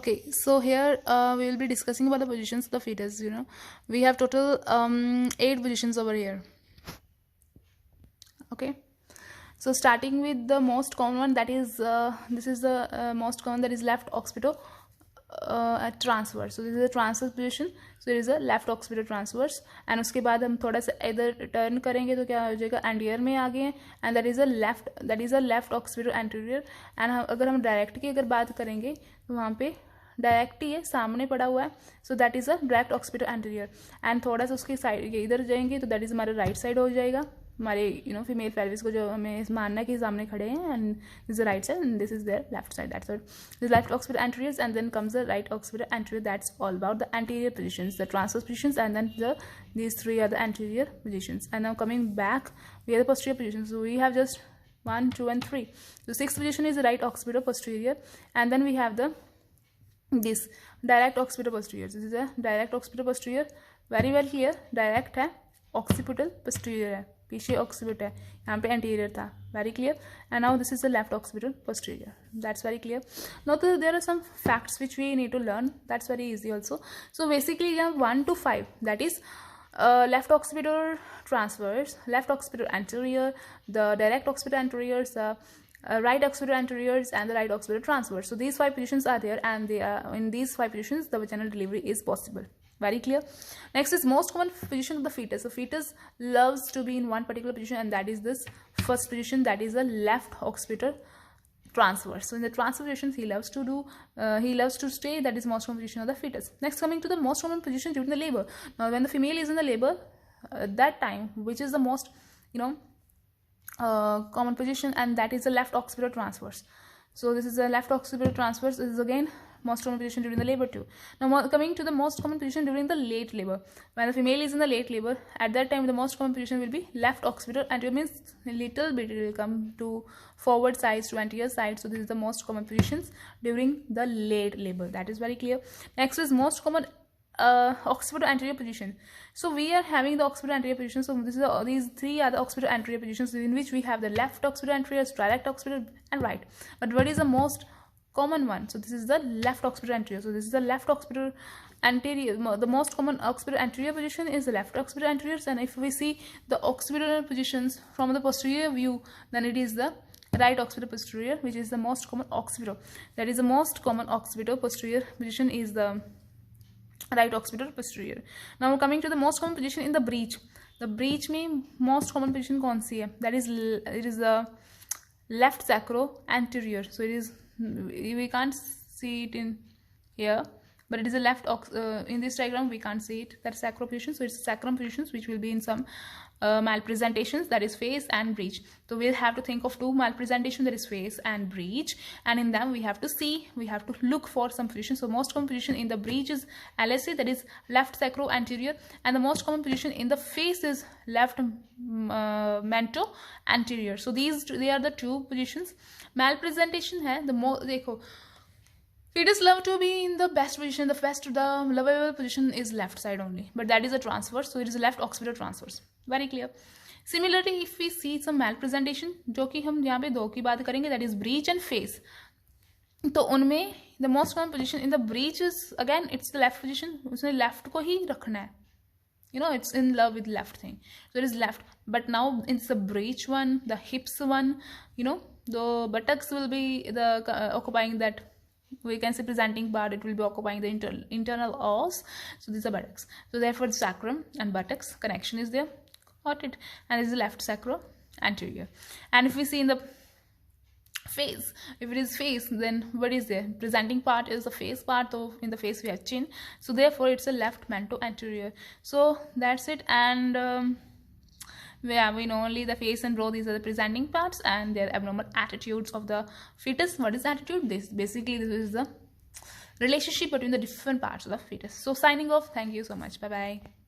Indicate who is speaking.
Speaker 1: Okay, so here we will be discussing about the positions of the fetus. We have total 8 positions over here. Okay, so starting with the most common one, that is this is the most common, that is left occipital at transverse. So this is a transverse position. So there is a left occipital transverse, and उसके बाद हम थोड़ा सा इधर turn करेंगे तो क्या हो जाएगा, एंटीरियर में आ गए, and that is a left occipital anterior. And अगर हम डायरेक्ट की अगर बात करेंगे तो वहाँ पे डायरेक्ट ही है, सामने पड़ा हुआ है. So that is a direct occipital anterior. And थोड़ा सा उसकी साइड इधर जाएंगे तो दैट इज हमारा राइट साइड हो जाएगा. हमारे फीमेल पेल्विस को जो हमें मानना है कि सामने खड़े हैं, and this is right side and this is their left side. That's it. This left occipital anteriors and then comes the right occipital anterior. That's all about the anterior positions, the transverse positions, and then these three are the anterior positions. And now coming back, we have the posterior positions. So we have just 1, 2 and 3. So sixth position is the right occipital posterior, and then we have this direct occipital posterior. This is a direct occipital posterior. Very well clear. Direct है, occipital posterior है, पीछे occipital है, यहाँ पे anterior था. Very clear. And now this is the left occipital posterior. That's very clear. Now there are some facts which we need to learn. That's very easy also. So basically you have 1 to 5. That is left occipital transverse, left occipital anterior, the direct occipital anteriors, right occipital anteriors, and the right occipital transverse. So these 5 positions are there, and they are in these 5 positions the vaginal delivery is possible. Very clear. Next is most common position of the fetus. So fetus loves to be in one particular position, and that is this first position, that is the left occipital transverse. So in the transverse positions he loves to stay. That is most common position of the fetus. Next, coming to the most common position during the labor. Now when the female is in the labor, that time, which is the most common position, and that is the left occipital transverse. So this is the left occipital transverse. This is again most common position during the labor too. Now coming to the most common position during the late labor. When the female is in the late labor, at that time the most common position will be left occipital anterior, means a little bit it will come to forward sides to anterior side. So this is the most common positions during the late labor. That is very clear. Next is most common occipital anterior position. So we are having the occipital anterior position. So these three are the occipital anterior positions, in which we have the left occipital anterior, direct occipital, and right. But what is the most common one? So this is the left occipital anterior. So this is the left occipital anterior. The most common occipital anterior position is the left occipital anterior. And if we see the occipital positions from the posterior view, then it is the right occipital posterior, which is the most common occipital. That is the most common occipital posterior position is the right occipital posterior. Now coming to the most common position in the breech. The breech में most common position कौन सी है? That is it is the left sacro anterior. So it is, we can't see it in here, but it is a left in this diagram we can't see it, that sacral position. So it's sacrum positions which will be in some malpresentations, that is face and breech. So we'll have to think of 2 malpresentations, that is face and breech, and in them we have to look for some position. So most common position in the breech is LSA, that is left sacro anterior, and the most common position in the face is left mento anterior. So they are the 2 positions. Malpresentation है the more, देखो, fetus love to be in the best position. The lovable position is left side only, but that is a transverse. So it is a left occipital transverse. Very clear. Similarly, if we see some malpresentation, जो कि हम यहाँ पे 2 की बात करेंगे, that is breech and face. तो उनमें the most common position in the breech is again it's the left position. उसने left को ही रखना है. It's in love with left thing. So it is left. But now it's the breech one, the hips one. The buttocks will be occupying that. We can say presenting part, it will be occupying the internal os. So these are buttocks. So therefore the sacrum and buttocks connection is there. Got it? And this is the left sacro anterior. And if we see in the face, if it is face, then what is there? Presenting part is the face part. So in the face we have chin. So therefore it's a left mento anterior. So that's it. And we know only the face and brow, these are the presenting parts, and their abnormal attitudes of the fetus. What is attitude? This is the relationship between the different parts of the fetus. So signing off. Thank you so much. Bye bye.